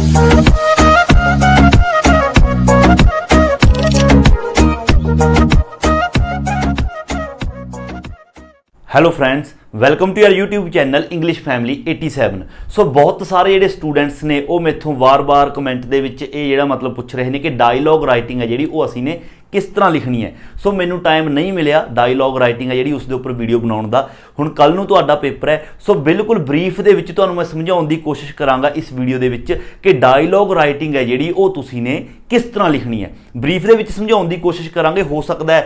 Hello friends, welcome to your YouTube channel English family 87। So बहुत सारे ਜਿਹੜੇ students ने वो मैथों वार-वार कमेंट ਦੇ ਵਿੱਚ ਇਹ ਜਿਹੜਾ मतलब ਪੁੱਛ ਰਹੇ ਨੇ कि डायलॉग राइटिंग है ਜਿਹੜੀ ਉਹ ਅਸੀਂ ਨੇ किस तरह लिखनी है। सो मैनू टाइम नहीं मिलिया डायलॉग राइटिंग है जी उसके उपर वीडियो बनाने का। हुण कल नूं तुहाडा पेपर है, सो बिल्कुल ब्रीफ दे विच तुहानूं मैं समझाउण दी कोशिश करांगा इस वीडियो दे विच कि डायलॉग राइटिंग है जी वो तुसीं ने किस तरह लिखनी है। ब्रीफ दे विच समझाउण दी कोशिश करांगे, हो सकता है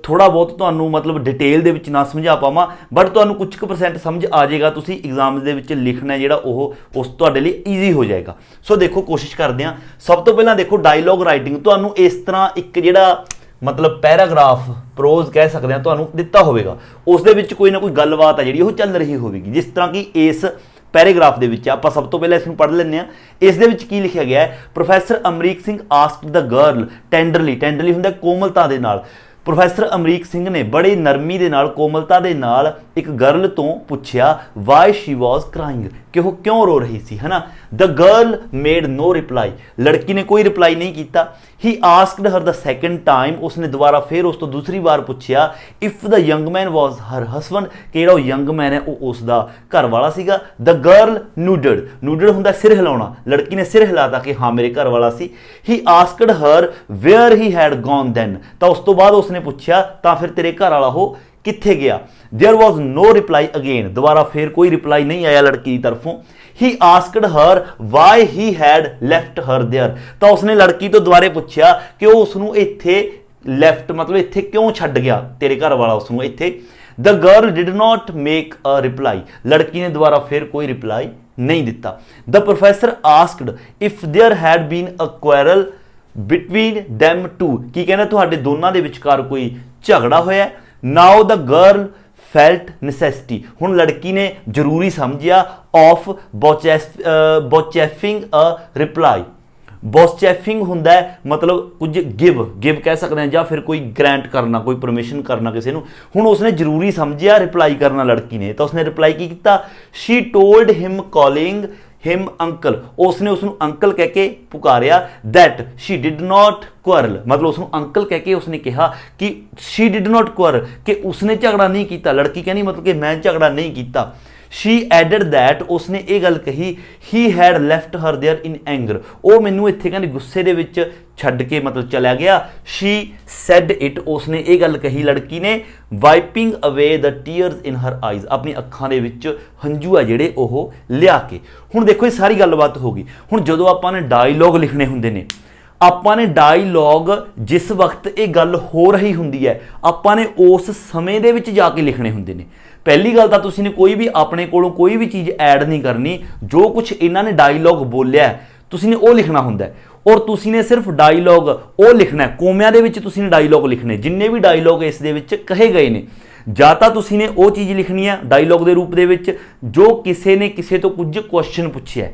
थोड़ा बहुत तुहानूं मतलब डिटेल दे विच ना समझा पावां, बट तुहानूं कुछ क परसेंट समझ आ जाएगा। तुसीं एग्जाम्स दे विच लिखना है जिहड़ा ओह उस तुहाडे लई ईजी हो जाएगा। सो देखो कोशिश करते हैं। सब तो पहलां देखो डायलॉग राइटिंग तुहानूं इस तरह एक जिहड़ा मतलब पैराग्राफ प्रोज कह सकते हैं तुहानूं दिता होवेगा, उस दे विच कोई ना कोई गलबात है जिहड़ी ओह चल रही होवेगी। जिस तरह की इस पैराग्राफ दे विच आपां सब तो पहले इसनूं पढ़ लैंदे आ। इस दे विच की लिखिया गया है, professor Amrik Singh asked the girl tenderly, tenderly हुंदा कोमलता दे नाल। प्रोफैसर अमरीक सिंह ने बड़े नरमी दे नाल कोमलता दे नाल एक गर्ल तो पुछया वाई शी वॉज क्राइंग, कि वह क्यों रो रही सी, है ना। The girl made no reply, लड़की ने कोई रिप्लाई नहीं किया। He asked her the second time, उसने दोबारा फिर उस तो दूसरी बार पूछया if the young man was her husband, कि जिहड़ा यंग मैन है वो उसका घर वाला सीगा। द गर्ल नूडड, नूडड हुंदा सिर हिलाउणा, लड़की ने सिर हिलाता कि हाँ मेरे घर वाला सी। He asked her where he had gone then, तो उस तो बाद उसने पूछया तो फिर तेरे घर वाला हो कित्थे गया। There was no reply again, दोबारा फिर कोई रिप्लाई नहीं आया लड़की की तरफों। He asked her why he had left her there, तो उसने लड़की तो दोबारे पूछया कि वो उसनूं इत्थे लैफ्ट मतलब इत्थे क्यों छड्ड गया तेरे घर वाला उसनूं इत्थे। The girl did not make a reply, लड़की ने दोबारा फिर कोई रिप्लाई नहीं दिता। The professor asked if there had been a quarrel between them two, की कहना तुहाडे दोनां दे विचकार कोई झगड़ा होया। Now the girl felt necessity, हुण लड़की ने जरूरी समझिया ऑफ बॉचैफिंग अ रिप्लाई। बॉचैफिंग हुंदा है मतलब कुछ गिव गिव कह सकते हैं, या फिर कोई ग्रांट करना, कोई परमिशन करना किसी नूं। हुण उसने जरूरी समझिया रिप्लाई करना लड़की ने, तो उसने रिप्लाई की कीता, she told him calling him uncle, उसने उसनूं अंकल कह के पुकारिया। That she did not quarrel, मतलब उसनूं अंकल कह के उसने कहा कि शी डिड नॉट क्वारल, कि उसने झगड़ा नहीं किया। लड़की कहनी मतलब कि मैं झगड़ा नहीं किया। शी एडड दैट, उसने ये गल कही he had left her there in anger, वो मैनू इत्थे कहंदी गुस्से दे विच छड्ड के मतलब चला गया। शी सैड इट, उसने ये गल कही लड़की ने wiping away the tears in her eyes, अपनी अखां दे विच हंझू आ जिहड़े ओह लिया के। हुण देखो ये सारी गलबात हो गई। हुण जदों आपां ने डायलॉग लिखने हुंदे ने, आपां ने डायलॉग जिस वक्त ये गल हो रही हुंदी है आपां ने उस समय दे विच जाके लिखने हुंदे ने। पहली गल तो तुसीं ने कोई भी अपने कोलों कोई भी चीज़ ऐड नहीं करनी, जो कुछ इन्हां ने डायलॉग बोलिया तुसीं ने वो लिखना हुंदा है। और तुसीं ने सिर्फ डायलॉग वो लिखना है, कोमिਆਂ ਦੇ ਵਿੱਚ तुसीं ने डायलॉग लिखने, जिन्ने भी डायलॉग इस दे ਵਿੱਚ कहे गए ने। ਜਾਂ ਤਾਂ ਤੁਸੀਂ ਨੇ ਉਹ चीज़ लिखनी है डायलॉग के रूप ਦੇ ਵਿੱਚ जो किसी ने किसी तो कुछ क्वेश्चन ਪੁੱਛਿਆ,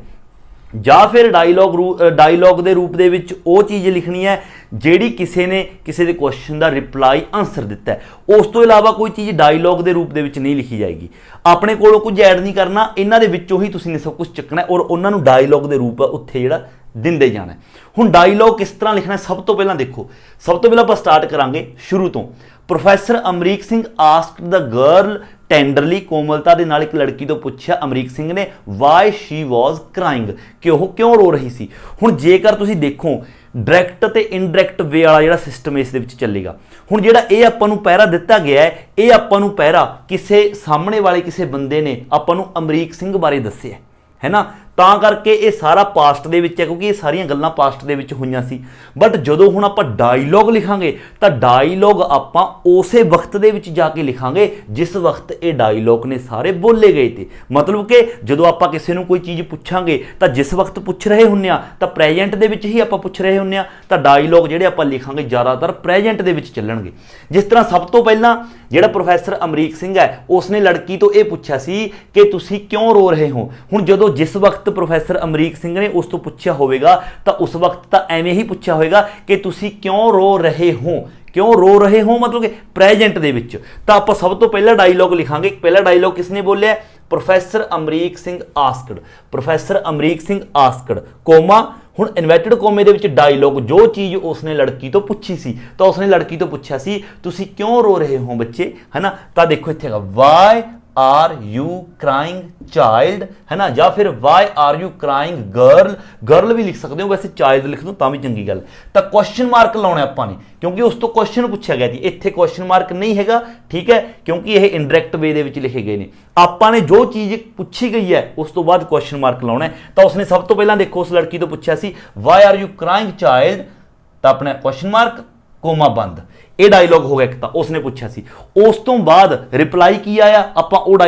ਜਾਂ फिर डायलॉग के रूप ਦੇ ਵਿੱਚ ਉਹ चीज़ लिखनी है ਜਿਹੜੀ ਕਿਸੇ ने किसी के क्वेश्चन का रिप्लाई आंसर दिता है। उस तो इलावा कोई चीज़ डायलॉग के रूप ਦੇ ਵਿੱਚ नहीं लिखी जाएगी। अपने कोलों कुछ ऐड नहीं करना, इन्हां दे विच्चों ही तुसीं ने सब कुछ चुकना और उन्हां नूं डायलॉग के रूप उत्थे जिहड़ा दिंदे जाना है। हुण डायलॉग किस तरह लिखना है, सब तो पहलां देखो, सब तो पहलां आपां स्टार्ट करांगे शुरू तो। Professor Amrik Singh asked the girl tenderly, कोमलता दे नाल एक लड़की तो पूछा अमरीक सिंह ने वाई शी वॉज क्राइंग, कि वह क्यों रो रही सी। हुण जेकर तुसीं देखो डायरैक्ट ते इनडायरैक्ट वे वाला जिहड़ा सिस्टम इस दे विच चलेगा। हुण जिहड़ा ये आपां नूं पैरा दिता गया है, ये आपां नूं पैरा किसे सामने वाले किसी बंदे ने आपां नूं अमरीक सिंह बारे दस्सिया है ना, ਤਾਂ ਕਰਕੇ ਇਹ ਸਾਰਾ ਪਾਸਟ ਦੇ ਵਿੱਚ ਹੈ, ਕਿਉਂਕਿ ਇਹ ਸਾਰੀਆਂ ਗੱਲਾਂ ਪਾਸਟ ਦੇ ਵਿੱਚ ਹੋਈਆਂ ਸੀ। ਬਟ ਜਦੋਂ ਹੁਣ ਆਪਾਂ ਡਾਇਲੌਗ ਲਿਖਾਂਗੇ ਤਾਂ ਡਾਇਲੌਗ ਆਪਾਂ ਉਸੇ ਵਕਤ ਦੇ ਵਿੱਚ ਜਾ ਕੇ ਲਿਖਾਂਗੇ ਜਿਸ ਵਕਤ ਇਹ ਡਾਇਲੌਗ ਨੇ ਸਾਰੇ ਬੋਲੇ ਗਏ ਤੇ। ਮਤਲਬ ਕਿ ਜਦੋਂ ਆਪਾਂ ਕਿਸੇ ਨੂੰ ਕੋਈ ਚੀਜ਼ ਪੁੱਛਾਂਗੇ ਤਾਂ ਜਿਸ ਵਕਤ ਪੁੱਛ ਰਹੇ ਹੁੰਨੇ ਆ ਤਾਂ ਪ੍ਰੈਜੈਂਟ ਦੇ ਵਿੱਚ ਹੀ ਆਪਾਂ ਪੁੱਛ ਰਹੇ ਹੁੰਨੇ ਆ, ਤਾਂ ਡਾਇਲੌਗ ਜਿਹੜੇ ਆਪਾਂ ਲਿਖਾਂਗੇ ਜ਼ਿਆਦਾਤਰ ਪ੍ਰੈਜੈਂਟ ਦੇ ਵਿੱਚ ਚੱਲਣਗੇ। ਜਿਸ ਤਰ੍ਹਾਂ ਸਭ ਤੋਂ ਪਹਿਲਾਂ ਜਿਹੜਾ ਪ੍ਰੋਫੈਸਰ ਅਮਰੀਕ ਸਿੰਘ ਹੈ ਉਸਨੇ ਲੜਕੀ ਤੋਂ ਇਹ ਪੁੱਛਿਆ ਸੀ ਕਿ ਤੁਸੀਂ ਕਿਉਂ ਰੋ ਰਹੇ ਹੋ। ਹੁਣ ਜਦੋਂ ਜਿਸ ਵਕਤ प्रोफैसर अमरीक सिंह ने उस तो पूछा होगा तो उस वक्त तो एवें ही पूछा होगा कि तुसी क्यों रो रहे हो, क्यों रो रहे हो मतलब कि प्रेजेंट दे विच। तो आप सब तो पहला डायलॉग लिखांगे। पहला डायलॉग किसने बोलिया, professor Amrik Singh asked, professor Amrik Singh asked comma. ਹੁਣ ਇਨਵੈਰਟਡ ਕੋਮੇ ਦੇ ਵਿੱਚ ਡਾਇਲੋਗ, ਜੋ ਚੀਜ਼ ਉਸਨੇ ਲੜਕੀ ਤੋਂ ਪੁੱਛੀ ਸੀ, ਤਾਂ ਉਸਨੇ ਲੜਕੀ ਤੋਂ ਪੁੱਛਿਆ ਸੀ ਤੁਸੀਂ ਕਿਉਂ ਰੋ ਰਹੇ ਹੋ ਬੱਚੇ, ਹੈ ਨਾ। ਤਾਂ ਦੇਖੋ ਇੱਥੇ ਹੈਗਾ why are you crying child, ਹੈ ਨਾ, ਜਾਂ ਫਿਰ why are you crying girl, girl ਵੀ ਲਿਖ ਸਕਦੇ ਹੋ, ਵੈਸੇ ਚਾਈਲਡ ਲਿਖ ਦੋ ਤਾਂ ਵੀ ਚੰਗੀ ਗੱਲ। ਤਾਂ ਕੁਐਸਚਨ ਮਾਰਕ ਲਾਉਣਾ ਆਪਾਂ ਨੇ, ਕਿਉਂਕਿ ਉਸ ਤੋਂ ਕੁਐਸਚਨ ਪੁੱਛਿਆ ਗਿਆ ਸੀ। ਇੱਥੇ ਕੁਐਸਚਨ ਮਾਰਕ ਨਹੀਂ ਹੈਗਾ, ਠੀਕ ਹੈ, ਕਿਉਂਕਿ ਇਹ ਇਨਡਾਇਰੈਕਟ ਵੇ ਦੇ ਵਿੱਚ ਲਿਖੇ ਗਏ ਨੇ। ਆਪਾਂ ਨੇ ਜੋ ਚੀਜ਼ ਪੁੱਛੀ ਗਈ ਹੈ ਉਸ ਤੋਂ ਬਾਅਦ ਕੁਐਸਚਨ ਮਾਰਕ ਲਾਉਣਾ ਹੈ। ਤਾਂ ਉਸਨੇ ਸਭ ਤੋਂ ਪਹਿਲਾਂ ਦੇਖੋ ਉਸ ਲੜਕੀ ਤੋਂ ਪੁੱਛਿਆ ਸੀ why are you crying child, ਤਾਂ ਆਪਣਾ ਕੁਐਸਚਨ ਮਾਰਕ ਕੋਮਾ ਬੰਦ, ਇਹ ਡਾਇਲੋਗ ਹੋ ਗਿਆ ਇੱਕ। ਤਾਂ ਉਸਨੇ ਪੁੱਛਿਆ ਸੀ, ਉਸ ਤੋਂ ਬਾਅਦ ਰਿਪਲਾਈ ਕੀ ਆਇਆ, ਆਪਾਂ ਉਹ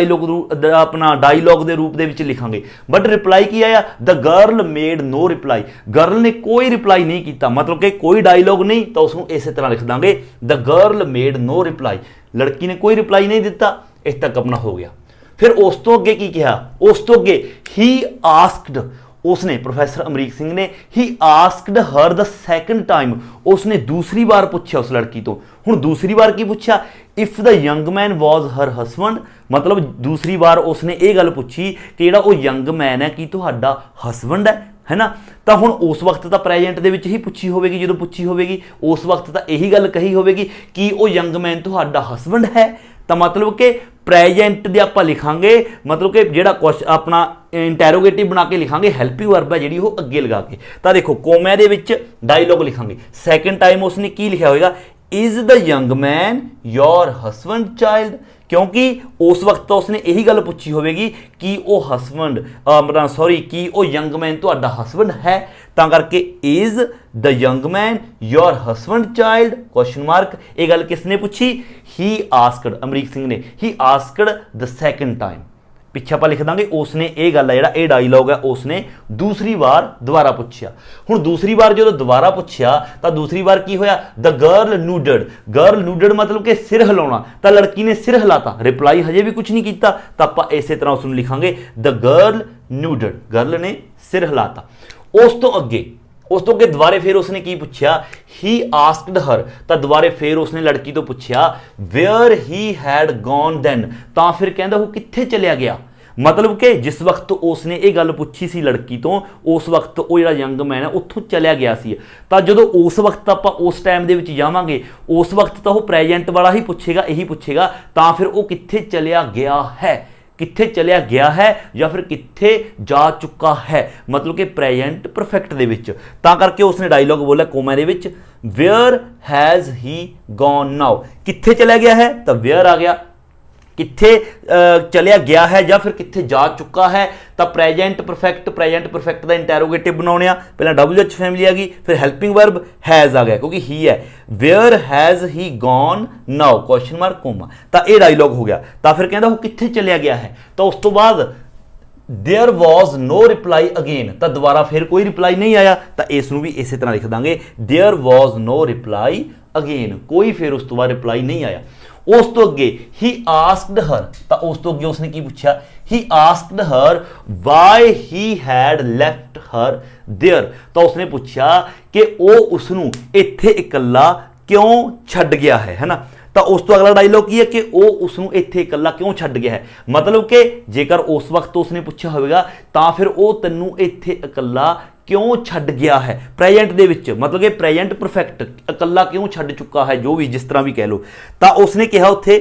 ਆਪਣਾ ਡਾਇਲੋਗ ਦੇ ਰੂਪ ਦੇ ਵਿੱਚ ਲਿਖਾਂਗੇ। ਬਟ ਰਿਪਲਾਈ ਕੀ ਆਇਆ, the girl made no reply, girl ਨੇ ਕੋਈ ਰਿਪਲਾਈ ਨਹੀਂ ਕੀਤਾ, ਮਤਲਬ ਕਿ ਕੋਈ ਡਾਇਲੋਗ ਨਹੀਂ, ਤਾਂ ਉਸਨੂੰ ਇਸੇ ਤਰ੍ਹਾਂ ਲਿਖ ਦਾਂਗੇ the girl made no reply, ਲੜਕੀ ਨੇ ਕੋਈ ਰਿਪਲਾਈ ਨਹੀਂ ਦਿੱਤਾ। ਇਸ ਤੱਕ ਆਪਣਾ ਹੋ ਗਿਆ। ਫਿਰ ਉਸ ਤੋਂ ਅੱਗੇ ਕੀ ਕਿਹਾ, ਉਸ ਤੋਂ ਅੱਗੇ ਹੀ ਆਸਕਡ, उसने प्रोफेसर अमरीक सिंह ने he asked her the second time, उसने दूसरी बार पूछा उस लड़की तो। हुण दूसरी बार की पूछा, if the young man was her husband, मतलब दूसरी बार उसने ये गल पूछी कि जिहड़ा वो यंग मैन है कि तुहाडा हसबैंड है ना। तो हुण उस वक्त तो प्रेजेंट दे विच ही पूछी होवेगी, जो पूछी होवेगी उस वक्त तो यही गल कही होवेगी कि वो यंग मैन तुहाडा हसबैंड है। तो मतलब कि प्रेजेंट दे आपां लिखांगे, मतलब कि जिहड़ा क्वेश्चन अपना इंटैरोगेटिव बना के लिखांगे, हेल्पिंग वर्ब है जिहड़ी वो अगे लगा के। तो देखो कोमे दे विच डायलॉग लिखांगे, सैकेंड टाइम उसने की लिखा होगा, is the young man your husband child, क्योंकि उस वक्त तो उसने यही गल पूछी होगी कि वो हसबैंड सॉरी कि वो यंग मैन तुहाडा हसबैंड है। तां करके is the young man your husband child, question mark. ये गल किसने पूछी, ही आस्कड, अमरीक सिंह ने, he asked the second time. पिछे आप लिख देंगे उसने ये गल है, ये डायलॉग है, उसने दूसरी बार दोबारा पूछा। हुण दूसरी बार जो दोबारा पूछा तो दूसरी बार की होया, द गर्ल नूडड, गर्ल नूडड मतलब कि सिर हिलाउणा, तो लड़की ने सिर हिलाता, रिप्लाई हजे भी कुछ नहीं किया, तो आप इस तरह उसमें लिखांगे द गर्ल नूडड, गर्ल ने सिर हिलाता। उस तो अगे दोबारे फिर उसने की पूछा, ही आस्कड हर, तो दोबारे फिर उसने लड़की तो पूछा where he had gone then, तो फिर कहता वो कित्थे चलिया गया, मतलब कि जिस वक्त उसने ये गल पूछी सी लड़की तो उस वक्त वो जिहड़ा यंग मैन है उत्थों चलिया गया सी। तो जो उस वक्त आप उस टाइम दे विच जावांगे उस वक्त तो वो प्रेजेंट वाला ही पूछेगा, यही पूछेगा, तो फिर वो कित्थे चलिया गया है, कित्थे चलिया गया है या फिर कित्थे जा चुका है, मतलब कि प्रेजेंट परफेक्ट दे विच। तां करके उसने डायलॉग बोला कोमा दे विच, where has he gone now, कित्थे चलिया गया है तो वेयर आ गया, कित्थे चलिया गया है या फिर कित्थे जा चुका है, तो प्रेजेंट परफेक्ट का इंटैरोगेटिव बनाने, पहला WH फैमिली आ गई, फिर हेल्पिंग वर्ब हैज़ आ गया क्योंकि ही है, where has he gone now, question mark comma. तो ये डायलॉग हो गया। तो फिर कहता वो कित्थे चलिया गया है, तो उस तो बाद there was no reply again, तो दोबारा फिर कोई रिप्लाई नहीं आया, तो इसनूं भी इस तरह लिख देंगे there was no reply again, कोई फिर उस तो बाद रिप्लाई नहीं आया। उस तो अगे ही आस्कड हर, तो उस तो अगे उसने की पूछा, he asked her why he had left her there, तो उसने पूछा कि वो उसनू इत्थे इकल्ला क्यों छड्ड गया है ना। तो उस तो अगला डायलॉग की है कि वो उसनू इत्थे इकल्ला क्यों छड्ड गया है, मतलब कि जेकर उस वक्त उसने पूछा होगा तो फिर वो तैनू इत्थे इकल्ला क्यों छड्ड गया है, प्रेजेंट दे विच मतलब कि प्रेजेंट परफेक्ट, इकल्ला क्यों छड्ड चुका है, जो भी जिस तरह भी कह लो। तो उसने कहा उत्थे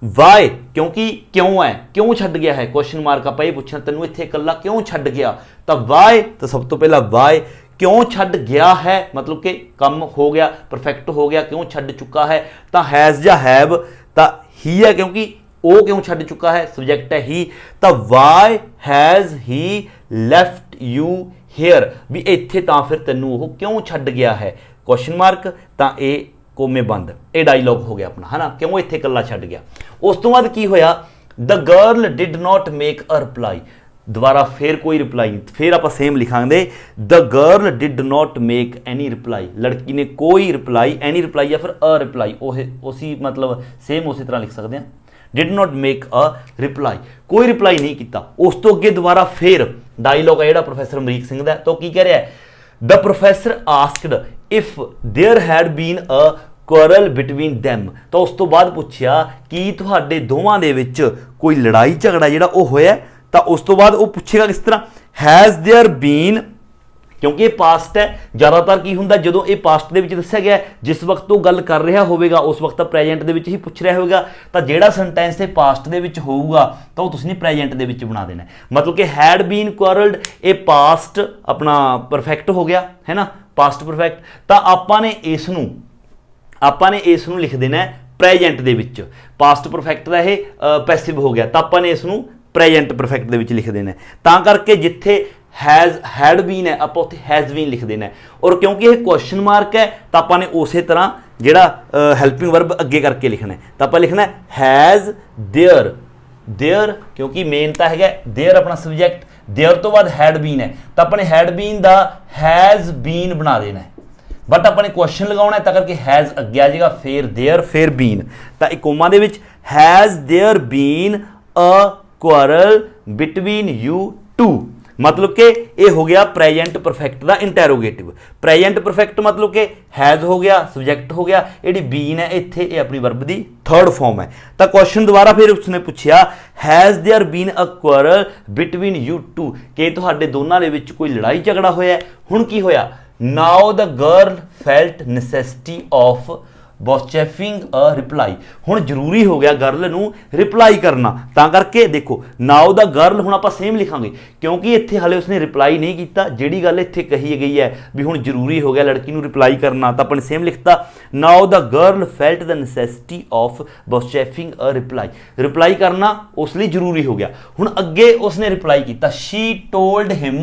वाई, क्योंकि क्यों है, क्यों छड्ड गया है, क्वेश्चन मार्क आप ये पूछना तैनू इत्थे इकल्ला क्यों छड्ड गया, तो वाई, तो सब तो पहला वाई, क्यों छड्ड गया है मतलब कि कम हो गया, परफेक्ट हो गया, क्यों छड्ड चुका है, तो हैज़ या हैव, तो ही है क्योंकि वो क्यों छड्ड चुका है, सब्जेक्ट है ही, तो why has he left you here, भी इत्थे तां फिर तैनू वो क्यों छड्ड गया है, क्वेश्चन मार्क, तां ये कोमे बंद, ये डायलॉग हो गया अपना, है ना, क्यों इत्थे कल्ला छड्ड गया। उस तो बाद की होया, the girl did not make a reply, दोबारा फिर कोई रिप्लाई, फिर आप सेम लिखांगे the girl did not make any reply, लड़की ने कोई रिप्लाई, एनी रिप्लाई या फिर अ रिप्लाई, उसी मतलब सेम उसी तरह लिख सकते हैं, did not make a reply, कोई रिप्लाई नहीं किया। उस तो अगे दोबारा फिर डायलॉग है जो प्रोफैसर अमरीक सिंह का, तो की कह रहा है, the professor asked if there had been a quarrel between them। ਤਾਂ ਉਸ ਤੋਂ ਬਾਅਦ ਪੁੱਛਿਆ ਕਿ ਤੁਹਾਡੇ ਦੋਵਾਂ ਦੇ ਵਿੱਚ ਕੋਈ ਲੜਾਈ ਝਗੜਾ ਜਿਹੜਾ ਉਹ ਹੋਇਆ। ਤਾਂ ਉਸ ਤੋਂ ਬਾਅਦ ਉਹ ਪੁੱਛੇਗਾ ਕਿਸ ਤਰ੍ਹਾਂ, ਹੈਜ਼ देयर ਬੀਨ, ਕਿਉਂਕਿ ਇਹ ਪਾਸਟ ਹੈ। ਜ਼ਿਆਦਾਤਰ ਕੀ ਹੁੰਦਾ ਜਦੋਂ ਇਹ ਪਾਸਟ ਦੇ ਵਿੱਚ ਦੱਸਿਆ ਗਿਆ ਜਿਸ ਵਕਤ ਉਹ ਗੱਲ ਕਰ ਰਿਹਾ ਹੋਵੇਗਾ ਉਸ ਵਕਤ ਪ੍ਰੈਜੈਂਟ ਦੇ ਵਿੱਚ ਹੀ ਪੁੱਛ ਰਿਹਾ ਹੋਵੇਗਾ। ਤਾਂ ਜਿਹੜਾ ਸੈਂਟੈਂਸ ਇਹ ਪਾਸਟ ਦੇ ਵਿੱਚ ਹੋਊਗਾ ਤਾਂ ਉਹ ਤੁਸੀਂ ਪ੍ਰੈਜੈਂਟ ਦੇ ਵਿੱਚ ਬਣਾ ਦੇਣਾ। ਮਤਲਬ ਕਿ ਹੈਡ ਬੀਨ ਕੁਆਰਲਡ ਇਹ ਪਾਸਟ ਆਪਣਾ ਪਰਫੈਕਟ ਹੋ ਗਿਆ ਹੈ ਨਾ, ਪਾਸਟ ਪਰਫੈਕਟ। ਤਾਂ ਆਪਾਂ ਨੇ ਇਸ ਨੂੰ ਲਿਖ ਦੇਣਾ ਪ੍ਰੈਜੈਂਟ ਦੇ ਵਿੱਚ। ਪਾਸਟ ਪਰਫੈਕਟ ਦਾ ਇਹ ਪੈਸਿਵ ਹੋ ਗਿਆ ਤਾਂ ਆਪਾਂ ਨੇ ਇਸ ਨੂੰ ਪ੍ਰੈਜੈਂਟ ਪਰਫੈਕਟ ਦੇ ਵਿੱਚ ਲਿਖ ਦੇਣਾ। ਤਾਂ ਕਰਕੇ ਜਿੱਥੇ हैड बीन है आप उत्थे हैज़ बीन लिख देना। और क्योंकि ये क्वेश्चन मार्क है तो आपने उस तरह जिहड़ा हैल्पिंग वर्ब अगे करके लिखना है। तो आप लिखना हैज़ देयर क्योंकि मेन तो है देयर अपना सबजैक्ट, देयर तो बाद हैड बीन है तो अपने हैड बीन का हैज़ बीन बना देना है। बट अपने क्वेश्चन लगाना है तो करके हैज़ अगे आ जाएगा, फिर देयर फिर बीन। तो एक कोमा दे विच has there been a quarrel between you two, मतलब कि ये हो गया प्रेजेंट परफेक्ट का इंटैरोगेटिव। प्रेजेंट परफेक्ट मतलब कि हैज़ हो गया, सब्जैक्ट हो गया, जी बीन है इत्थे ये अपनी वर्ब की थर्ड फॉर्म है। तो क्वेश्चन दोबारा फिर उसने पूछा has there been a quarrel between you two, कि तुहाडे दोनों के विच कोई लड़ाई झगड़ा होया। हुण की होया, now the girl felt necessity of vouchsafing a reply. हुण जरूरी हो गया गर्ल नूं रिप्लाई करना। तां करके देखो नाउ द गर्ल हुण आपां सेम लिखांगे क्योंकि इत्थे हाले उसने रिप्लाई नहीं कीता। जिहड़ी गल इत्थे कही गई है भी हुण जरूरी हो गया लड़की नूं रिप्लाई करना तो अपने सेम लिखता now the girl felt the necessity of vouchsafing a reply. Reply करना उस लई जरूरी हो गया। हुण अगे उसने रिप्लाई कीता she told him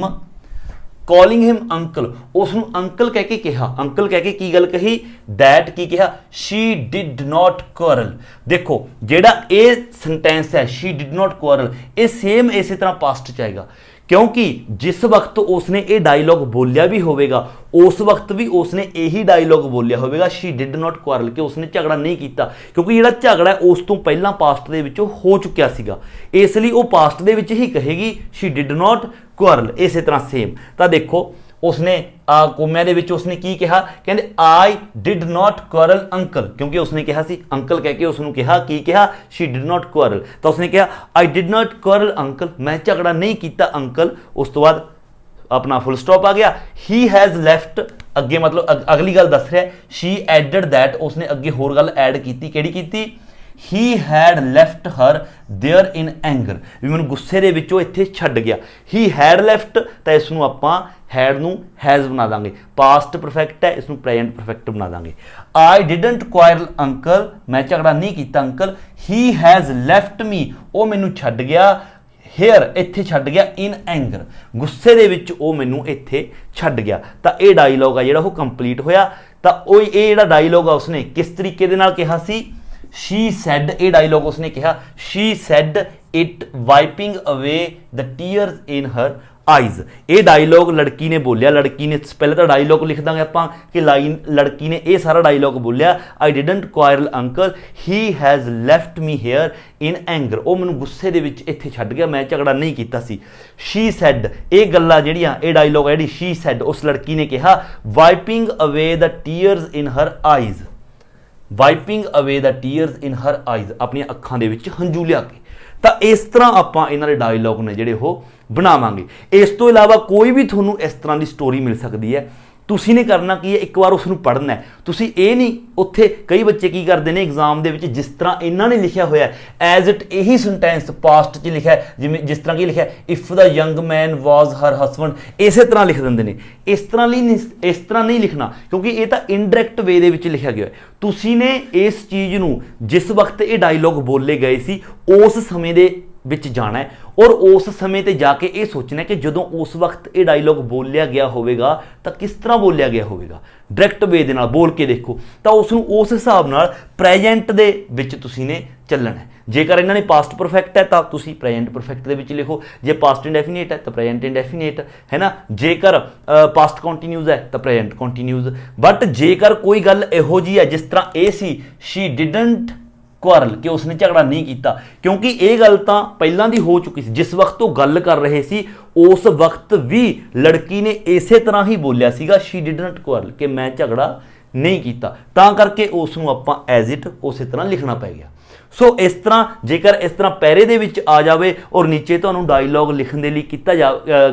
calling him uncle, उसनू अंकल कह के कहा। अंकल कह के की गल कही, दैट की कहा शी डिड नॉट क्वारल। देखो जेड़ा ये सेंटेंस है शी डिड नॉट क्वारल ये सेम इसी तरह पास्ट च आएगा क्योंकि जिस वक्त उसने ये डायलॉग बोलिया भी होगा उस वक्त भी उसने यही डायलॉग बोलिया होगा शी डिड नॉट क्वारल, कि उसने झगड़ा नहीं किया क्योंकि जो झगड़ा है उस तो पहला पास्ट दे विच हो चुकिया सीगा, इसलिए वो पास्ट दे विच ही कहेगी शी डिड नॉट क्वारल। इस तरह सेम तो देखो उसने कोम्या दे विच उसने की कहा, कहते I did not quarrel uncle, क्योंकि उसने कहा सी अंकल कह के उसने कहा की कहा शी डिड नॉट क्वारल। तो उसने कहा I did not quarrel uncle, मैं झगड़ा नहीं किया अंकल। उस तो बाद अपना फुल स्टॉप आ गया। ही हैज़ लैफ्ट अगे मतलब अगली गल दस रहा है शी एडेड दैट, उसने अगे होर गल ऐड की, किहड़ी कीती he had left her there in anger, भी मैं गुस्से दे विचों इत्थे छड्ड गया। ही हैड लैफ्ट तो इसनूं आपां हैड नूं हैज़ बना देंगे, पास्ट परफेक्ट है इसनूं प्रेजेंट परफेक्ट बना देंगे। आई डिडंट क्वारल अंकल, मैं झगड़ा नहीं किया अंकल। ही हैज़ लैफ्ट मी, वो मैनूं छड्ड गया हेयर इत्थे छड्ड गया इन एंगर, गुस्से दे विच वो मैनूं इत्थे छड्ड गया। तो ये डायलॉग है जिहड़ा वो कंप्लीट होया। तो वो ये जिहड़ा डायलॉग है उसने किस तरीके दे नाल कहा सी, शी सैड, ये डायलॉग उसने कहा she said it wiping away the tears in her eyes. ये डायलॉग लड़की ने बोलिया, लड़की ने पहले तो डायलॉग लिख देंगे आपां कि लाइन लड़की ने यह सारा डायलॉग बोलिया I didn't quarrel uncle he has left me here in anger, वो मैनूं गुस्से दे विच इत्थे छड्ड गया, मैं झगड़ा नहीं कीता सी। शी सैड ये गल्लां जिहड़ियां ये डायलॉग है जिहड़ी शी सैड उस लड़की ने कहा wiping away the tears in her eyes, wiping away the tears in her eyes, अपनी अखां दे विच हंझू लिया के। तो इस तरह आपां इन्हां दे डायलॉग ने जिहड़े वो बनावांगे। इस तो इलावा कोई भी तुहानूं इस तरह की स्टोरी मिल सकती है, तुसी ने करना की है एक बार उसनूं पढ़ना है। तुसी ये नहीं उत्थे कई बच्चे की करते हैं एग्जाम दे विच जिस तरह इन्हां ने लिखिया होया एज इट यही सेंटेंस पास्ट च लिखा है, जिवें जिस तरह की लिखा है if the young man was her husband, इस तरह लिख देंगे ने। इस तरह नहीं लिखना क्योंकि ये तो इनडायरैक्ट वे दे विच लिखा गया है। तुसी ने इस चीज़ नूं जिस वक्त ये डायलॉग बोले गए सी उस समय दे विच जाना है और उस समय ते जाके ये सोचना है कि जदों उस वक्त ये डायलॉग बोलिया गया होगा तो किस तरह बोलिया गया होगा, डायरैक्ट वे दे नाल बोल के देखो तो उस हिसाब नाल प्रेजेंट दे विच तुसी ने चलना है। जेकर इन्होंने पास्ट परफेक्ट है तो तुसी प्रेजेंट परफेक्ट दे विच लिखो, जे पास्ट इंडेफिनिट है तो प्रेजेंट इंडेफिनिट है ना, जेकर पास्ट कॉन्टीन्यूज है तो प्रेजेंट कॉन्टीन्यूज। बट जेकर कोई गल इहो जी है जिस तरह ये सी शी डिडंट क्वारल कि उसने झगड़ा नहीं किया, क्योंकि ये गल तो पहलां दी हो चुकी सी। जिस वक्त वो गल कर रहे सी उस वक्त भी लड़की ने इसे तरह ही बोलिया सीगा शी डिडंट क्वारल कि मैं झगड़ा नहीं कीता, तां करके उसनूं आपां एज इट उस तरह लिखना पै गया। सो इस तरह जेकर इस तरह पैरे ਦੇ ਵਿੱਚ ਆ ਜਾਵੇ ਔਰ ਨੀਚੇ ਤੁਹਾਨੂੰ ਡਾਇਲੌਗ ਲਿਖਣ ਦੇ ਲਈ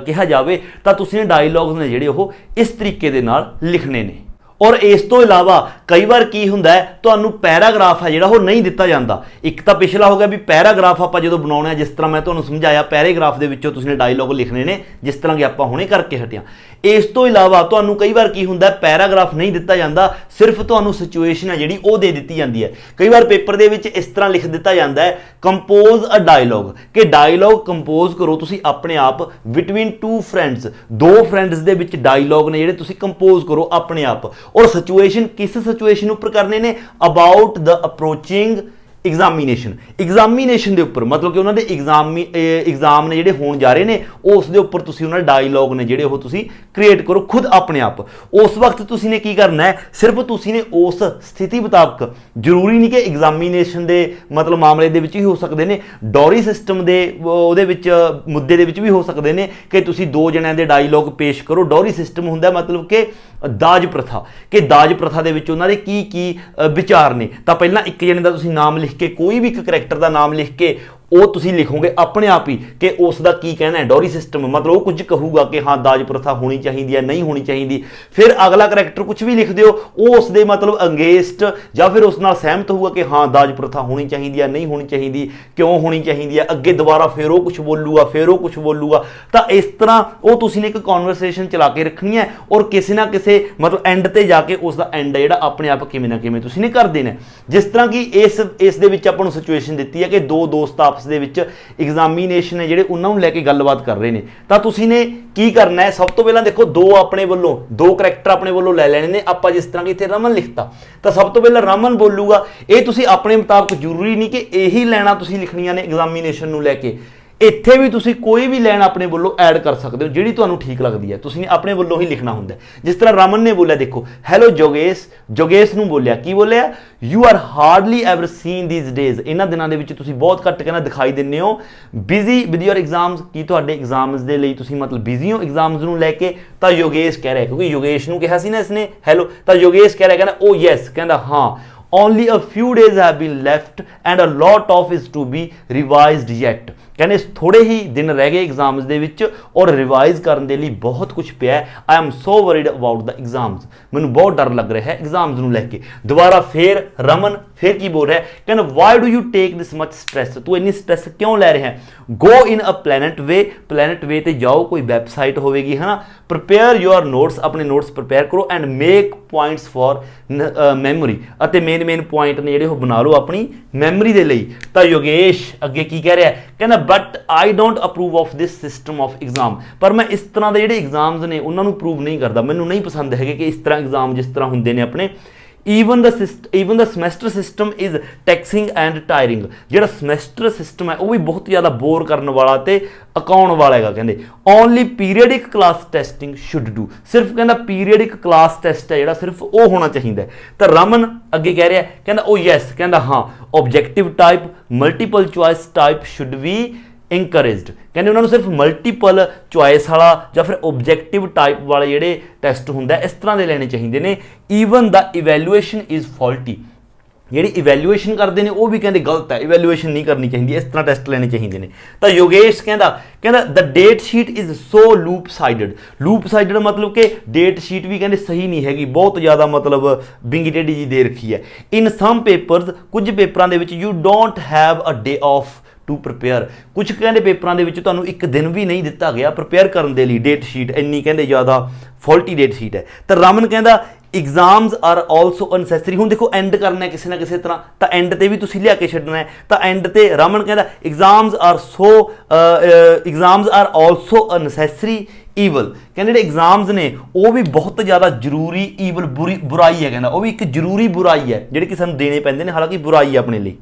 ਕਿਹਾ ਜਾਵੇ ਤਾਂ ਤੁਸੀਂ ਡਾਇਲੌਗਸ ਨੇ ਜਿਹੜੇ ਉਹ ਇਸ ਤਰੀਕੇ ਦੇ ਨਾਲ ਲਿਖਣੇ ਨੇ। ਔਰ ਇਸ ਤੋਂ ਇਲਾਵਾ ਕਈ ਵਾਰ ਕੀ ਹੁੰਦਾ ਹੈ ਤੁਹਾਨੂੰ ਪੈਰਾਗ੍ਰਾਫ ਹੈ ਜਿਹੜਾ ਉਹ ਨਹੀਂ ਦਿੱਤਾ ਜਾਂਦਾ। ਇੱਕ ਤਾਂ ਪਿਛਲਾ ਹੋ ਗਿਆ ਵੀ ਪੈਰਾਗ੍ਰਾਫ ਆਪਾਂ ਜਦੋਂ ਬਣਾਉਣਾ ਹੈ, ਜਿਸ ਤਰ੍ਹਾਂ ਮੈਂ ਤੁਹਾਨੂੰ ਸਮਝਾਇਆ ਪੈਰਾਗ੍ਰਾਫ ਦੇ ਵਿੱਚੋਂ ਤੁਸੀਂ ਡਾਇਲੌਗ ਲਿਖਣੇ ਨੇ ਜਿਸ ਤਰ੍ਹਾਂ ਕਿ ਆਪਾਂ ਹੁਣੇ ਕਰਕੇ ਹਟਿਆ। ਇਸ ਤੋਂ ਇਲਾਵਾ ਤੁਹਾਨੂੰ ਕਈ ਵਾਰ ਕੀ ਹੁੰਦਾ ਪੈਰਾਗ੍ਰਾਫ ਨਹੀਂ ਦਿੱਤਾ ਜਾਂਦਾ, ਸਿਰਫ ਤੁਹਾਨੂੰ ਸਿਚੁਏਸ਼ਨ ਹੈ ਜਿਹੜੀ ਉਹ ਦੇ ਦਿੱਤੀ ਜਾਂਦੀ ਹੈ। ਕਈ ਵਾਰ ਪੇਪਰ ਦੇ ਵਿੱਚ ਇਸ ਤਰ੍ਹਾਂ ਲਿਖ ਦਿੱਤਾ ਜਾਂਦਾ ਹੈ ਕੰਪੋਜ਼ ਅ ਡਾਇਲੌਗ, ਕਿ ਡਾਇਲੌਗ ਕੰਪੋਜ਼ ਕਰੋ ਤੁਸੀਂ ਆਪਣੇ ਆਪ ਬਿਟਵੀਨ ਟੂ ਫਰੈਂਡਸ, ਦੋ ਫਰੈਂਡਸ ਦੇ ਵਿੱਚ ਡਾਇਲੌਗ ਨੇ ਜਿਹੜੇ ਤੁਸੀਂ ਕੰਪੋਜ਼ ਕਰੋ ਆਪਣੇ ਆਪ। ਔਰ ਸਿਚੁਏਸ਼ਨ ਕਿਸ ਸਿਚੁਏਸ਼ਨ ਉੱਪਰ ਕਰਨੇ ਨੇ, ਅਬਾਊਟ ਦ ਅਪਰੋਚਿੰਗ एग्जामिनेशन ਦੇ ਉੱਪਰ, मतलब कि ਉਹਨਾਂ ਦੇ एग्जाम ਨੇ ਜਿਹੜੇ ਹੋਣ ਜਾ ਰਹੇ ਨੇ ਉਸ ਦੇ ਉੱਪਰ ਤੁਸੀਂ ਉਹਨਾਂ ਦੇ ਡਾਇਲੌਗ ਨੇ ਜਿਹੜੇ ਉਹ ਤੁਸੀਂ ਕ੍ਰੀਏਟ ਕਰੋ ਖੁਦ ਆਪਣੇ ਆਪ। ਉਸ ਵਕਤ ਤੁਸੀਂ ਨੇ ਕੀ ਕਰਨਾ ਹੈ, ਸਿਰਫ ਤੁਸੀਂ ਨੇ ਉਸ ਸਥਿਤੀ ਮੁਤਾਬਕ, ਜ਼ਰੂਰੀ ਨਹੀਂ ਕਿ ਐਗਜ਼ਾਮੀਨੇਸ਼ਨ ਦੇ ਮਤਲਬ ਮਾਮਲੇ ਦੇ ਵਿੱਚ ਹੀ ਹੋ ਸਕਦੇ ਨੇ, ਡੌਰੀ ਸਿਸਟਮ ਦੇ ਉਹਦੇ ਵਿੱਚ ਮੁੱਦੇ ਦੇ ਵਿੱਚ ਵੀ ਹੋ ਸਕਦੇ ਨੇ ਕਿ ਤੁਸੀਂ ਦੋ ਜਣਿਆਂ ਦੇ ਡਾਇਲੌਗ ਪੇਸ਼ ਕਰੋ। ਡੌਰੀ ਸਿਸਟਮ ਹੁੰਦਾ ਮਤਲਬ ਕਿ ਦਾਜ ਪ੍ਰਥਾ, ਕਿ ਦਾਜ ਪ੍ਰਥਾ ਦੇ ਵਿੱਚ ਉਹਨਾਂ ਦੇ ਕੀ ਵਿਚਾਰ ਨੇ। ਤਾਂ ਪਹਿਲਾਂ ਇੱਕ ਜਣੇ ਦਾ ਤੁਸੀਂ ਨਾਮ ਲਿਖ ਕੇ, ਕੋਈ ਵੀ ਇੱਕ ਕਰੈਕਟਰ ਦਾ ਨਾਮ ਲਿਖ ਕੇ ਉਹ ਤੁਸੀਂ ਲਿਖੋਗੇ ਆਪਣੇ ਆਪ ਹੀ ਕਿ ਉਸ ਦਾ ਕੀ ਕਹਿਣਾ ਹੈ। ਡੌਰੀ ਸਿਸਟਮ ਮਤਲਬ ਉਹ ਕੁਝ ਕਹੂਗਾ ਕਿ ਹਾਂ ਦਾਜ ਪ੍ਰਥਾ ਹੋਣੀ ਚਾਹੀਦੀ ਹੈ, ਨਹੀਂ ਹੋਣੀ ਚਾਹੀਦੀ। ਫਿਰ ਅਗਲਾ ਕਰੈਕਟਰ ਕੁਝ ਵੀ ਲਿਖ ਦਿਓ, ਉਹ ਉਸ ਦੇ ਮਤਲਬ ਅੰਗੇਸਟ ਜਾਂ ਫਿਰ ਉਸ ਨਾਲ ਸਹਿਮਤ ਹੋਊਗਾ ਕਿ ਹਾਂ ਦਾਜ ਪ੍ਰਥਾ ਹੋਣੀ ਚਾਹੀਦੀ ਹੈ, ਨਹੀਂ ਹੋਣੀ ਚਾਹੀਦੀ, ਕਿਉਂ ਹੋਣੀ ਚਾਹੀਦੀ ਹੈ। ਅੱਗੇ ਦੁਬਾਰਾ ਫਿਰ ਉਹ ਕੁਝ ਬੋਲੂਗਾ, ਫਿਰ ਉਹ ਕੁਝ ਬੋਲੂਗਾ। ਤਾਂ ਇਸ ਤਰ੍ਹਾਂ ਉਹ ਤੁਸੀਂ ਨੇ ਇੱਕ ਕਨਵਰਸੇਸ਼ਨ ਚਲਾ ਕੇ ਰੱਖਣੀ ਹੈ ਔਰ ਕਿਸੇ ਨਾ ਕਿਸੇ ਮਤਲਬ ਐਂਡ ਤੇ ਜਾ ਕੇ ਉਸ ਦਾ ਐਂਡ ਜਿਹੜਾ ਆਪਣੇ ਆਪ ਕਿਵੇਂ ਨਾ ਕਿਵੇਂ ਤੁਸੀਂ ਨੇ ਕਰ ਦੇਣਾ। ਜਿਸ ਤਰ੍ਹਾਂ ਕਿ ਇਸ ਦੇ ਵਿੱਚ ਆਪਾਂ ਨੂੰ ਸਿਚੁਏਸ਼ਨ ਦਿੱਤੀ ਹੈ ਕਿ ਦੋ ਦੋਸਤ ਆਪਸ ਦੇ ਵਿੱਚ ਐਗਜ਼ਾਮੀਨੇਸ਼ਨ ਹੈ ਜਿਹੜੇ ਉਹਨਾਂ ਨੂੰ ਲੈ ਕੇ ਗੱਲਬਾਤ ਕਰ ਰਹੇ ਨੇ। ਤਾਂ ਤੁਸੀਂ ਨੇ ਕੀ ਕਰਨਾ ਹੈ, ਸਭ ਤੋਂ ਪਹਿਲਾਂ ਦੇਖੋ ਦੋ ਆਪਣੇ ਵੱਲੋਂ ਦੋ ਕਰੈਕਟਰ ਆਪਣੇ ਵੱਲੋਂ ਲੈ ਲੈਣੇ ਨੇ। ਆਪਾਂ ਜਿਸ ਤਰ੍ਹਾਂ ਕਿ ਇੱਥੇ ਰਮਨ ਲਿਖਤਾ ਤਾਂ ਸਭ ਤੋਂ ਪਹਿਲਾਂ ਰਮਨ ਬੋਲੂਗਾ। ਇਹ ਤੁਸੀਂ ਆਪਣੇ ਮੁਤਾਬਕ, ਜ਼ਰੂਰੀ ਨਹੀਂ ਕਿ ਇਹੀ ਲੈਣਾ ਤੁਸੀਂ ਲਿਖਣੀਆਂ ਨੇ ਐਗਜ਼ਾਮੀਨੇਸ਼ਨ ਨੂੰ ਲੈ ਕੇ। ਇੱਥੇ ਵੀ ਤੁਸੀਂ ਕੋਈ ਵੀ ਲਾਈਨ ਆਪਣੇ ਵੱਲੋਂ ਐਡ ਕਰ ਸਕਦੇ ਹੋ ਜਿਹੜੀ ਤੁਹਾਨੂੰ ਠੀਕ ਲੱਗਦੀ ਹੈ, ਤੁਸੀਂ ਆਪਣੇ ਵੱਲੋਂ ਹੀ ਲਿਖਣਾ ਹੁੰਦਾ। ਜਿਸ ਤਰ੍ਹਾਂ ਰਮਨ ਨੇ ਬੋਲਿਆ, ਦੇਖੋ ਹੈਲੋ ਜੋਗੇਸ਼, ਜੋਗੇਸ਼ ਨੂੰ ਬੋਲਿਆ, ਕੀ ਬੋਲਿਆ, you are hardly ever seen these days, ਇਹਨਾਂ ਦਿਨਾਂ ਦੇ ਵਿੱਚ ਤੁਸੀਂ ਬਹੁਤ ਘੱਟ ਕਹਿੰਦਾ ਦਿਖਾਈ ਦਿੰਦੇ ਹੋ। ਬਿਜ਼ੀ ਵਿਦ ਯੋਰ ਐਗਜ਼ਾਮਸ, ਕੀ ਤੁਹਾਡੇ ਐਗਜ਼ਾਮਸ ਦੇ ਲਈ ਤੁਸੀਂ ਮਤਲਬ ਬਿਜ਼ੀ ਹੋ ਐਗਜ਼ਾਮਸ ਨੂੰ ਲੈ ਕੇ। ਤਾਂ ਯੋਗੇਸ਼ ਕਹਿ ਰਿਹਾ, ਕਿਉਂਕਿ ਯੋਗੇਸ਼ ਨੂੰ ਕਿਹਾ ਸੀ ਨਾ ਇਸਨੇ ਹੈਲੋ, ਤਾਂ ਯੋਗੇਸ਼ ਕਹਿ ਰਿਹਾ, ਕਹਿੰਦਾ ਓ ਯੈਸ, ਕਹਿੰਦਾ ਹਾਂ, only a few days have been left and a lot of is to be revised yet, ਕਹਿੰਦੇ ਥੋੜੇ ਹੀ ਦਿਨ ਰਹਿ ਗਏ ਐਗਜ਼ਾਮਸ ਦੇ ਵਿੱਚ ਔਰ ਰਿਵਾਈਜ਼ ਕਰਨ ਦੇ ਲਈ ਬਹੁਤ ਕੁਝ ਪਿਆ ਹੈ। I am so worried about the exams, ਮੈਨੂੰ ਬਹੁਤ ਡਰ ਲੱਗ ਰਿਹਾ ਹੈ ਐਗਜ਼ਾਮਸ ਨੂੰ ਲੈ ਕੇ। ਦੁਬਾਰਾ ਫੇਰ ਰਮਨ ਫੇਰ ਕੀ ਬੋਲ ਰਿਹਾ, ਕਹਿੰਦਾ why do you take this much stress, ਤੂੰ ਇੰਨੀ ਸਟ੍ਰੈਸ ਕਿਉਂ ਲੈ ਰਿਹਾ ਹੈ। ਗੋ ਇਨ ਅ ਪਲੈਨਟ ਵੇ, ਪਲੈਨਟ ਵੇ ਤੇ ਜਾਓ, ਕੋਈ ਵੈਬਸਾਈਟ ਹੋਵੇਗੀ ਹੈ ਨਾ। ਪ੍ਰਪੇਅਰ ਯੂਅਰ ਨੋਟਸ, ਆਪਣੇ ਨੋਟਸ ਪ੍ਰਪੇਅਰ ਕਰੋ and make points for memory, ਅਤੇ ਮੇਨ ਪੁਆਇੰਟ ਨੇ ਜਿਹੜੇ ਉਹ ਬਣਾ ਲਓ ਆਪਣੀ ਮੈਮਰੀ ਦੇ ਲਈ। ਤਾਂ ਯੋਗੇਸ਼ ਅੱਗੇ ਕੀ ਕਹਿ ਰਿਹਾ, ਕਹਿੰਦਾ but I don't approve of this system of exam, ਪਰ ਮੈਂ ਇਸ ਤਰ੍ਹਾਂ ਦੇ ਜਿਹੜੇ ਐਗਜ਼ਾਮਸ ਨੇ ਉਹਨਾਂ ਨੂੰ ਅਪਰੂਵ ਨਹੀਂ ਕਰਦਾ, ਮੈਨੂੰ ਨਹੀਂ ਪਸੰਦ ਹੈਗੇ ਕਿ ਇਸ ਤਰ੍ਹਾਂ ਐਗਜ਼ਾਮ ਜਿਸ ਤਰ੍ਹਾਂ ਹੁੰਦੇ ਨੇ ਆਪਣੇ। ਈਵਨ ਦਾ semester system is taxing and tiring, ਜਿਹੜਾ ਸਮੈਸਟਰ ਸਿਸਟਮ ਹੈ ਉਹ ਵੀ ਬਹੁਤ ਜ਼ਿਆਦਾ ਬੋਰ ਕਰਨ ਵਾਲਾ ਤੇ ਅਕਾਉਣ ਵਾਲਾ ਹੈਗਾ। ਕਹਿੰਦੇ only periodic class testing should do, ਸਿਰਫ ਕਹਿੰਦਾ ਪੀਰੀਅਡਿਕ ਕਲਾਸ ਟੈਸਟ ਹੈ ਜਿਹੜਾ ਸਿਰਫ ਉਹ ਹੋਣਾ ਚਾਹੀਦਾ। ਤਾਂ ਰਮਨ ਅੱਗੇ ਕਹਿ ਰਿਹਾ, ਕਹਿੰਦਾ ਉਹ ਯੈਸ, ਕਹਿੰਦਾ ਹਾਂ, objective type multiple choice type should be encouraged, ਕਹਿੰਦੇ ਉਹਨਾਂ ਨੂੰ ਸਿਰਫ ਮਲਟੀਪਲ ਚੁਆਇਸ ਵਾਲਾ ਜਾਂ ਫਿਰ ਓਬਜੈਕਟਿਵ ਟਾਈਪ ਵਾਲੇ ਜਿਹੜੇ ਟੈਸਟ ਹੁੰਦਾ ਇਸ ਤਰ੍ਹਾਂ ਦੇ ਲੈਣੇ ਚਾਹੀਦੇ ਨੇ। Even the evaluation is faulty, ਜਿਹੜੀ ਇਵੈਲੂਏਸ਼ਨ ਕਰਦੇ ਨੇ ਉਹ ਵੀ ਕਹਿੰਦੇ ਗਲਤ ਹੈ, ਇਵੈਲੂਏਸ਼ਨ ਨਹੀਂ ਕਰਨੀ ਚਾਹੀਦੀ, ਇਸ ਤਰ੍ਹਾਂ ਟੈਸਟ ਲੈਣੇ ਚਾਹੀਦੇ ਨੇ। ਤਾਂ ਯੋਗੇਸ਼ ਕਹਿੰਦਾ the date sheet is so lopsided, lopsided ਮਤਲਬ ਕਿ ਡੇਟ ਸ਼ੀਟ ਵੀ ਕਹਿੰਦੇ ਸਹੀ ਨਹੀਂ ਹੈਗੀ, ਬਹੁਤ ਜ਼ਿਆਦਾ ਮਤਲਬ ਬਿੰਗੀ ਟੇਢੀ ਜੀ ਦੇ ਰੱਖੀ ਹੈ। ਇਨ ਸਮ ਪੇਪਰਸ, ਕੁਝ ਪੇਪਰਾਂ ਦੇ ਵਿੱਚ you don't have a day off to prepare, ਕੁਝ ਕਹਿੰਦੇ ਪੇਪਰਾਂ ਦੇ ਵਿੱਚ ਤੁਹਾਨੂੰ ਇੱਕ ਦਿਨ ਵੀ ਨਹੀਂ ਦਿੱਤਾ ਗਿਆ ਪ੍ਰਪੇਅਰ ਕਰਨ ਦੇ ਲਈ। ਡੇਟ ਸ਼ੀਟ ਇੰਨੀ ਕਹਿੰਦੇ ਜ਼ਿਆਦਾ ਫਾਲਟੀ ਡੇਟ ਸ਼ੀਟ ਹੈ। ਤਾਂ ਰਮਨ ਕਹਿੰਦਾ ਐਗਜ਼ਾਮਸ ਆਰ ਆਲਸੋ ਅਨਸੈਸਰੀ, ਹੁਣ ਦੇਖੋ ਐਂਡ ਕਰਨਾ ਕਿਸੇ ਨਾ ਕਿਸੇ ਤਰ੍ਹਾਂ, ਤਾਂ ਐਂਡ ਤੇ ਵੀ ਤੁਸੀਂ ਲਿਆ ਕੇ ਛੱਡਣਾ ਹੈ। ਤਾਂ ਐਂਡ ਤੇ ਰਮਨ ਕਹਿੰਦਾ exams are also unnecessary evil, ਕਹਿੰਦੇ ਜਿਹੜੇ ਐਗਜ਼ਾਮਸ ਨੇ ਉਹ ਵੀ ਬਹੁਤ ਜ਼ਿਆਦਾ ਜ਼ਰੂਰੀ, ਈਵਲ ਬੁਰਾਈ ਹੈ, ਕਹਿੰਦਾ ਉਹ ਵੀ ਇੱਕ ਜ਼ਰੂਰੀ ਬੁਰਾਈ ਹੈ ਜਿਹੜੀ ਕਿ ਸਾਨੂੰ ਦੇਣੇ ਪੈਂਦੇ ਨੇ, ਹਾਲਾਂਕਿ ਬੁਰਾਈ ਹੈ ਆਪਣੇ ਲਈ।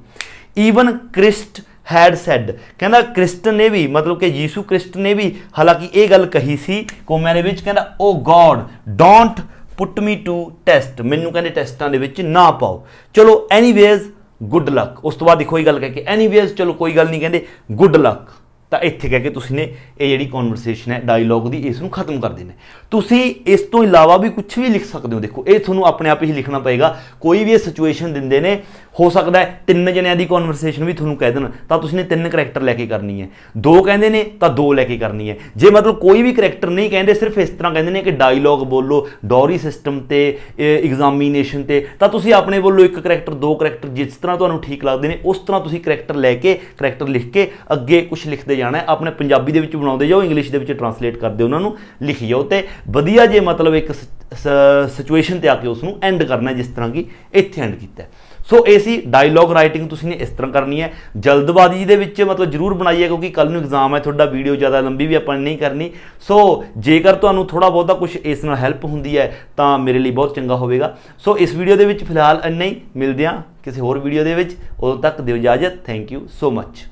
ਈਵਨ ਕ੍ਰਿਸਟ हैड सैड, कहना क्रिस्ट ने भी मतलब कि यीशु क्रिस्ट ने भी हालांकि ये गल कही सी कोमिਆਂ ਦੇ ਵਿੱਚ, कहना oh God don't put me to test, मैनू कहते टैसटां दे विच ना पाओ, चलो एनीवेज गुड लक। उस तो बाद देखो ये गल कह के एनीवेज चलो कोई गल नहीं, कहते गुड लक, ਤਾਂ ਇੱਥੇ ਕਹਿ ਕੇ ਤੁਸੀਂ ਨੇ ਇਹ ਜਿਹੜੀ ਕਨਵਰਸੇਸ਼ਨ ਹੈ ਡਾਇਲੌਗ ਦੀ ਇਸ ਨੂੰ ਖਤਮ ਕਰ ਦੇਣਾ। ਤੁਸੀਂ ਇਸ ਤੋਂ ਇਲਾਵਾ ਵੀ ਕੁਝ ਵੀ ਲਿਖ ਸਕਦੇ ਹੋ। ਦੇਖੋ ਇਹ ਤੁਹਾਨੂੰ ਆਪਣੇ ਆਪ ਹੀ ਲਿਖਣਾ ਪਏਗਾ। ਕੋਈ ਵੀ ਇਹ ਸਿਚੁਏਸ਼ਨ ਦਿੰਦੇ ਨੇ, ਹੋ ਸਕਦਾ ਹੈ 3 ਜਣਿਆਂ ਦੀ ਕਨਵਰਸੇਸ਼ਨ ਵੀ ਤੁਹਾਨੂੰ ਕਹਿ ਦੇਣ, ਤਾਂ ਤੁਸੀਂ ਨੇ 3 ਕਰੈਕਟਰ ਲੈ ਕੇ ਕਰਨੀ ਹੈ। 2 ਕਹਿੰਦੇ ਨੇ ਤਾਂ 2 ਲੈ ਕੇ ਕਰਨੀ ਹੈ। ਜੇ ਮਤਲਬ ਕੋਈ ਵੀ ਕਰੈਕਟਰ ਨਹੀਂ ਕਹਿੰਦੇ, ਸਿਰਫ ਇਸ ਤਰ੍ਹਾਂ ਕਹਿੰਦੇ ਨੇ ਕਿ ਡਾਇਲੌਗ ਬੋਲੋ ਡੌਰੀ ਸਿਸਟਮ ਤੇ ਐਗਜ਼ਾਮੀਨੇਸ਼ਨ ਤੇ, ਤਾਂ ਤੁਸੀਂ ਆਪਣੇ ਵੱਲੋਂ 1 ਕਰੈਕਟਰ 2 ਕਰੈਕਟਰ ਜਿਸ ਤਰ੍ਹਾਂ ਤੁਹਾਨੂੰ ਠੀਕ ਲੱਗਦੇ ਨੇ ਉਸ ਤਰ੍ਹਾਂ ਤੁਸੀਂ ਕਰੈਕਟਰ ਲੈ ਕੇ ਕਰੈਕਟਰ ਲਿਖ ਕੇ ਅੱਗੇ ਕੁਝ ਲਿਖਦੇ ਜਾਣਾ ਹੈ। ਆਪਣੇ ਪੰਜਾਬੀ ਦੇ ਵਿੱਚ ਬਣਾਉਂਦੇ ਜਾਓ, ਇੰਗਲਿਸ਼ ਦੇ ਵਿੱਚ ਟਰਾਂਸਲੇਟ ਕਰਦੇ ਉਹਨਾਂ ਨੂੰ ਲਿਖੀ ਜਾਓ ਤੇ ਵਧੀਆ ਜੇ ਮਤਲਬ ਇੱਕ ਸਿਚੁਏਸ਼ਨ ਤੇ ਆ ਕੇ ਉਸ ਨੂੰ ਐਂਡ ਕਰਨਾ, ਜਿਸ ਤਰ੍ਹਾਂ ਕਿ ਇੱਥੇ ਐਂਡ ਕੀਤਾ। ਸੋ ਇਹ ਸੀ ਡਾਇਲੌਗ ਰਾਈਟਿੰਗ, ਤੁਸੀਂ ਨੇ ਇਸ ਤਰ੍ਹਾਂ ਕਰਨੀ ਹੈ। ਜਲਦਬਾਜ਼ੀ ਦੇ ਵਿੱਚ ਮਤਲਬ ਜ਼ਰੂਰ ਬਣਾਈਏ ਕਿਉਂਕਿ ਕੱਲ ਨੂੰ ਐਗਜ਼ਾਮ ਹੈ ਤੁਹਾਡਾ, ਵੀਡੀਓ ਜ਼ਿਆਦਾ ਲੰਬੀ ਵੀ ਆਪਾਂ ਨੇ ਨਹੀਂ ਕਰਨੀ। ਸੋ ਜੇਕਰ ਤੁਹਾਨੂੰ ਥੋੜਾ ਬਹੁਤਾ ਕੁਝ ਇਸ ਨਾਲ ਹੈਲਪ ਹੁੰਦੀ ਹੈ ਤਾਂ ਮੇਰੇ ਲਈ ਬਹੁਤ ਚੰਗਾ ਹੋਵੇਗਾ। ਸੋ ਇਸ ਵੀਡੀਓ ਦੇ ਵਿੱਚ ਫਿਲਹਾਲ ਇੰਨਾ ਹੀ, ਮਿਲਦੇ ਹਾਂ ਕਿਸੇ ਹੋਰ ਵੀਡੀਓ ਦੇ ਵਿੱਚ, ਉਦੋਂ ਤੱਕ ਦਿਓ ਇਜਾਜ਼ਤ। Thank you so much.